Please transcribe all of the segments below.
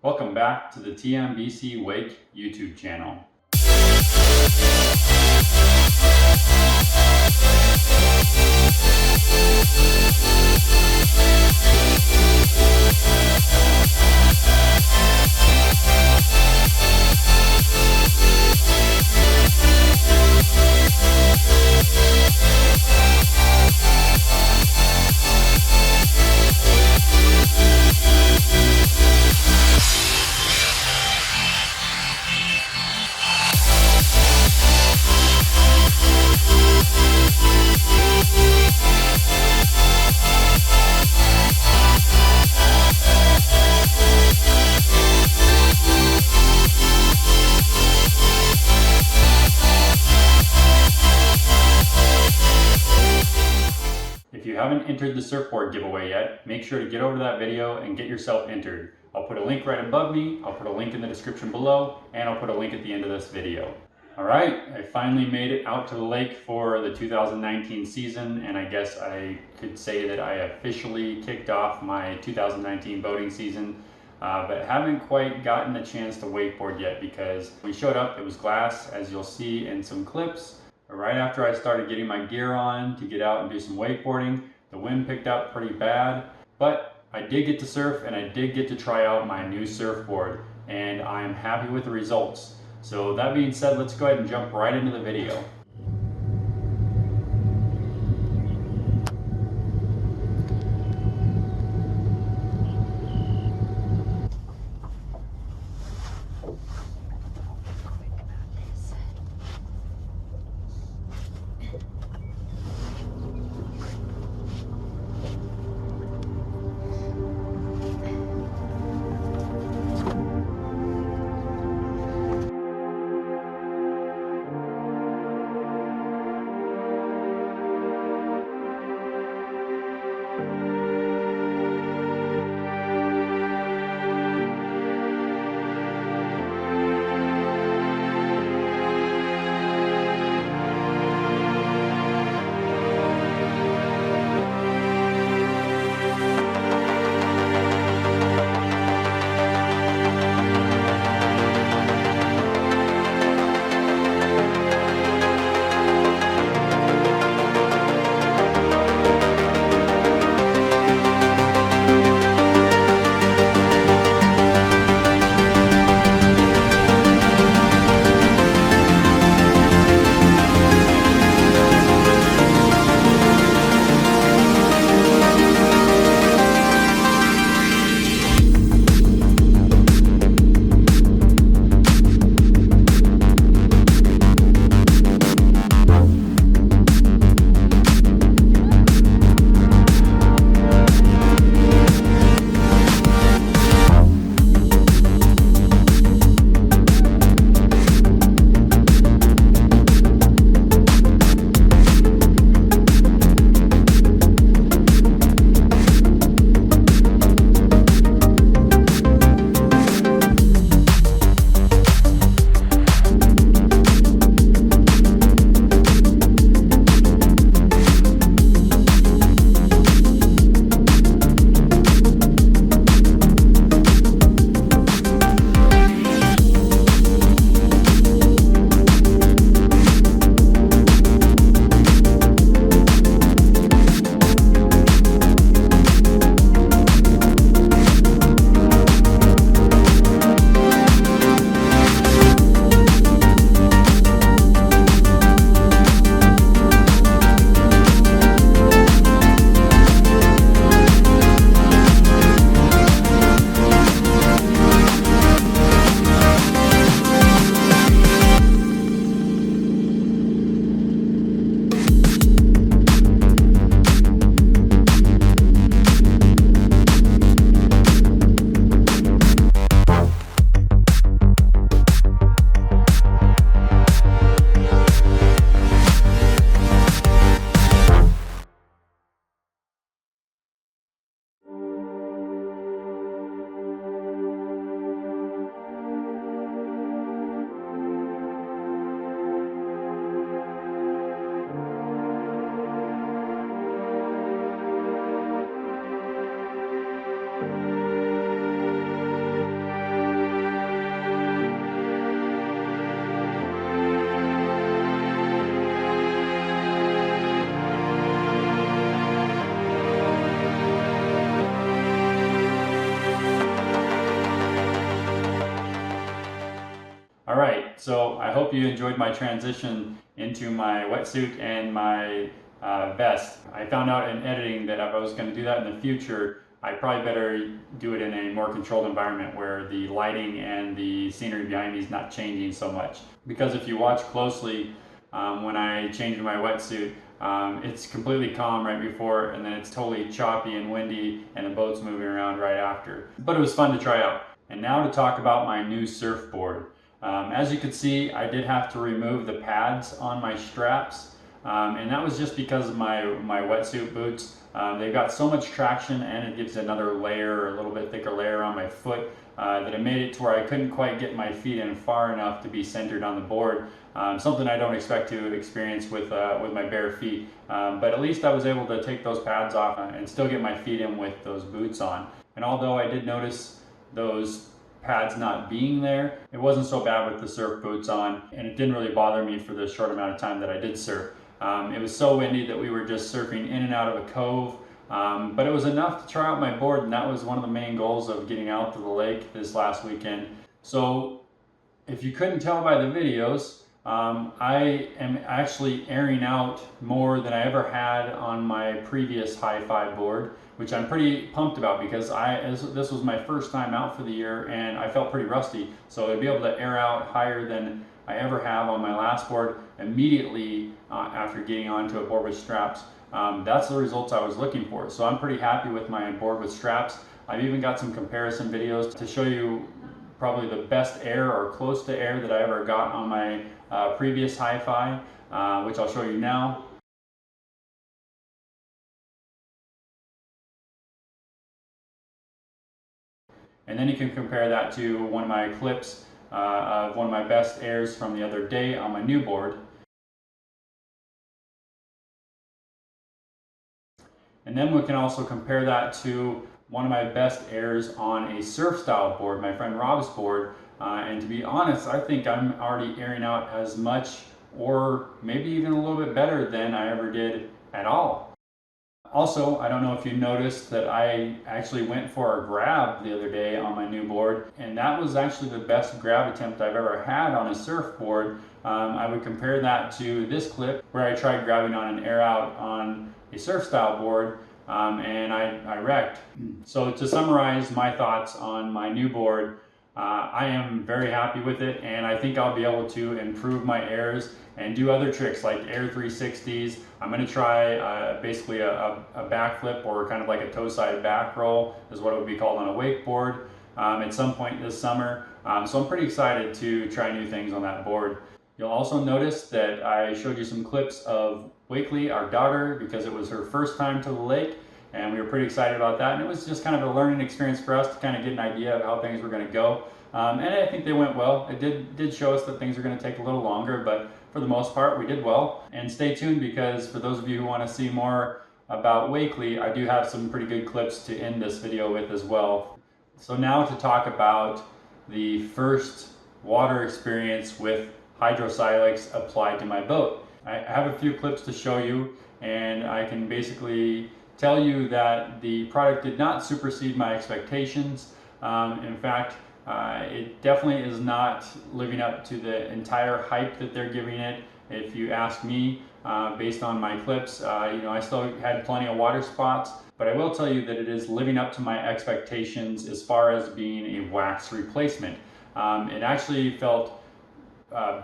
Welcome back to the TMBC Wake YouTube channel. If you haven't entered the surfboard giveaway yet, make sure to get over to that video and get yourself entered. I'll put a link right above me, I'll put a link in the description below, and I'll put a link at the end of this video. Alright, I finally made it out to the lake for the 2019 season, and I guess I could say that I officially kicked off my 2019 boating season, but haven't quite gotten a chance to wakeboard yet because when we showed up, it was glass, as you'll see in some clips. Right after I started getting my gear on to get out and do some wakeboarding, the wind picked up pretty bad, but I did get to surf and I did get to try out my new surfboard, and I'm happy with the results. So that being said, let's go ahead and jump right into the video. so I hope you enjoyed my transition into my wetsuit and my vest. I found out in editing that if I was going to do that in the future, I probably better do it in a more controlled environment where the lighting and the scenery behind me is not changing so much. Because if you watch closely, when I change my wetsuit, it's completely calm right before, and then it's totally choppy and windy, and the boat's moving around right after. But it was fun to try out. And now to talk about my new surfboard. As you can see, I did have to remove the pads on my straps, and that was just because of my wetsuit boots. They've got so much traction, and it gives another layer, a little bit thicker layer on my foot, that it made it to where I couldn't quite get my feet in far enough to be centered on the board. Something I don't expect to experience with my bare feet. But at least I was able to take those pads off and still get my feet in with those boots on. And although I did notice those pads not being there, it wasn't so bad with the surf boots on, and it didn't really bother me for the short amount of time that I did surf. It was so windy that we were just surfing in and out of a cove, but it was enough to try out my board, and that was one of the main goals of getting out to the lake this last weekend. So if you couldn't tell by the videos, I am actually airing out more than I ever had on my previous Hi-Fi board, which I'm pretty pumped about because this was my first time out for the year and I felt pretty rusty. So to be able to air out higher than I ever have on my last board immediately after getting onto a board with straps, that's the results I was looking for. So I'm pretty happy with my board with straps. I've even got some comparison videos to show you probably the best air or close to air that I ever got on my previous Hi-Fi, which I'll show you now. And then you can compare that to one of my clips of one of my best airs from the other day on my new board. And then we can also compare that to one of my best airs on a surf style board, my friend Rob's board. And to be honest, I think I'm already airing out as much or maybe even a little bit better than I ever did at all. Also, I don't know if you noticed that I actually went for a grab the other day on my new board, and that was actually the best grab attempt I've ever had on a surfboard. I would compare that to this clip where I tried grabbing on an air out on a surf style board, and I wrecked. So to summarize my thoughts on my new board, I am very happy with it, and I think I'll be able to improve my airs and do other tricks like air 360s. I'm going to try basically a backflip, or kind of like a toe side back roll is what it would be called on a wakeboard at some point this summer. So I'm pretty excited to try new things on that board. You'll also notice that I showed you some clips of Wakely, our daughter, because it was her first time to the lake, and we were pretty excited about that. And it was just kind of a learning experience for us to kind of get an idea of how things were going to go. And I think they went well. It did show us that things are going to take a little longer, but for the most part, we did well. And stay tuned, because for those of you who want to see more about Wakely, I do have some pretty good clips to end this video with as well. So now to talk about the first water experience with hydrosilix applied to my boat. I have a few clips to show you, and I can basically tell you that the product did not supersede my expectations. In fact, it definitely is not living up to the entire hype that they're giving it. If you ask me, based on my clips, I still had plenty of water spots, but I will tell you that it is living up to my expectations as far as being a wax replacement. It actually felt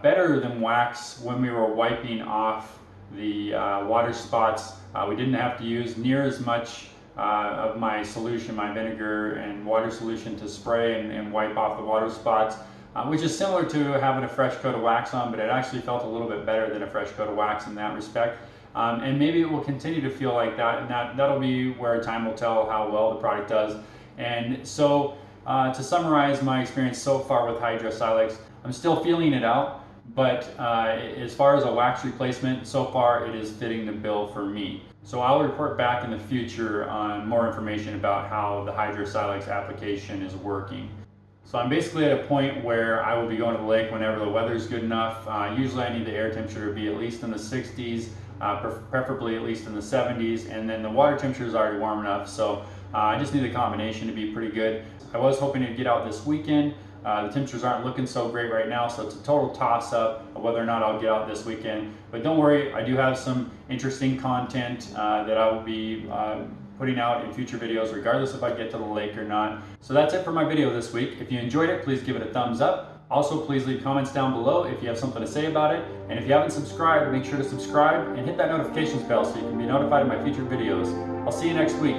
better than wax when we were wiping off the water spots. We didn't have to use near as much of my solution, my vinegar and water solution, to spray and wipe off the water spots, which is similar to having a fresh coat of wax on, but it actually felt a little bit better than a fresh coat of wax in that respect. And maybe it will continue to feel like that, and that'll be where time will tell how well the product does. And so to summarize my experience so far with hydrosilix, I'm still feeling it out, but as far as a wax replacement, so far it is fitting the bill for me. So I'll report back in the future on more information about how the hydrosilix application is working. So I'm basically at a point where I will be going to the lake whenever the weather's good enough. Usually I need the air temperature to be at least in the 60s, preferably at least in the 70s, and then the water temperature is already warm enough, so I just need the combination to be pretty good. I was hoping to get out this weekend, The temperatures aren't looking so great right now, so it's a total toss-up of whether or not I'll get out this weekend. But don't worry, I do have some interesting content that I will be putting out in future videos, regardless if I get to the lake or not. So that's it for my video this week. If you enjoyed it, please give it a thumbs up. Also, please leave comments down below if you have something to say about it. And if you haven't subscribed, make sure to subscribe and hit that notifications bell so you can be notified of my future videos. I'll see you next week.